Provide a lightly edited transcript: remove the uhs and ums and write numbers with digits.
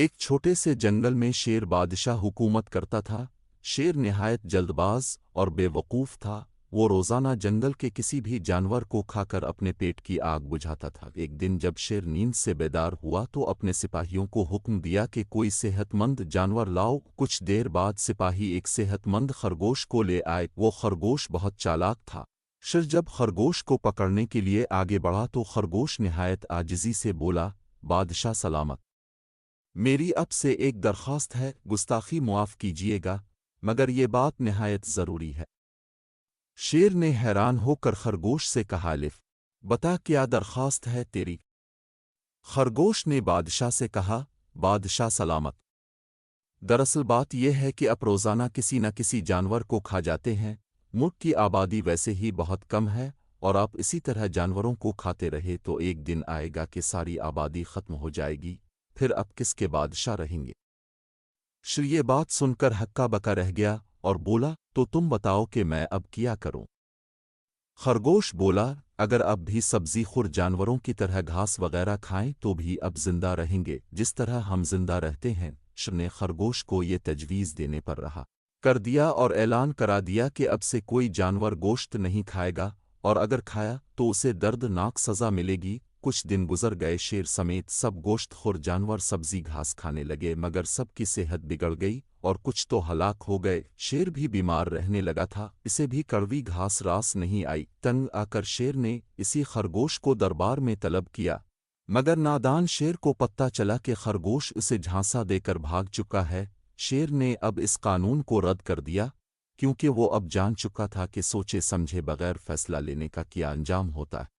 ایک چھوٹے سے جنگل میں شیر بادشاہ حکومت کرتا تھا۔ شیر نہایت جلد باز اور بے وقوف تھا۔ وہ روزانہ جنگل کے کسی بھی جانور کو کھا کر اپنے پیٹ کی آگ بجھاتا تھا۔ ایک دن جب شیر نیند سے بیدار ہوا تو اپنے سپاہیوں کو حکم دیا کہ کوئی صحت مند جانور لاؤ۔ کچھ دیر بعد سپاہی ایک صحت مند خرگوش کو لے آئے۔ وہ خرگوش بہت چالاک تھا۔ شیر جب خرگوش کو پکڑنے کے لیے آگے بڑھا تو خرگوش نہایت عاجزی سے بولا، بادشاہ سلامت! میری اب سے ایک درخواست ہے، گستاخی معاف کیجیے گا، مگر یہ بات نہایت ضروری ہے۔ شیر نے حیران ہو کر خرگوش سے کہا، لف بتا کیا درخواست ہے تیری؟ خرگوش نے بادشاہ سے کہا، بادشاہ سلامت! دراصل بات یہ ہے کہ اب روزانہ کسی نہ کسی جانور کو کھا جاتے ہیں۔ ملک کی آبادی ویسے ہی بہت کم ہے، اور آپ اسی طرح جانوروں کو کھاتے رہے تو ایک دن آئے گا کہ ساری آبادی ختم ہو جائے گی، پھر اب کس کے بادشاہ رہیں گے؟ شیر یہ بات سن کر ہکا بکا رہ گیا اور بولا، تو تم بتاؤ کہ میں اب کیا کروں؟ خرگوش بولا، اگر اب بھی سبزی خور جانوروں کی طرح گھاس وغیرہ کھائیں تو بھی اب زندہ رہیں گے جس طرح ہم زندہ رہتے ہیں۔ شیر نے خرگوش کو یہ تجویز دینے پر رہا کر دیا اور اعلان کرا دیا کہ اب سے کوئی جانور گوشت نہیں کھائے گا، اور اگر کھایا تو اسے دردناک سزا ملے گی۔ کچھ دن گزر گئے، شیر سمیت سب گوشت خور جانور سبزی گھاس کھانے لگے، مگر سب کی صحت بگڑ گئی اور کچھ تو ہلاک ہو گئے۔ شیر بھی بیمار رہنے لگا تھا، اسے بھی کڑوی گھاس راس نہیں آئی۔ تنگ آ کر شیر نے اسی خرگوش کو دربار میں طلب کیا، مگر نادان شیر کو پتہ چلا کہ خرگوش اسے جھانسا دے کر بھاگ چکا ہے۔ شیر نے اب اس قانون کو رد کر دیا، کیونکہ وہ اب جان چکا تھا کہ سوچے سمجھے بغیر فیصلہ لینے کا کیا انجام ہوتا ہے۔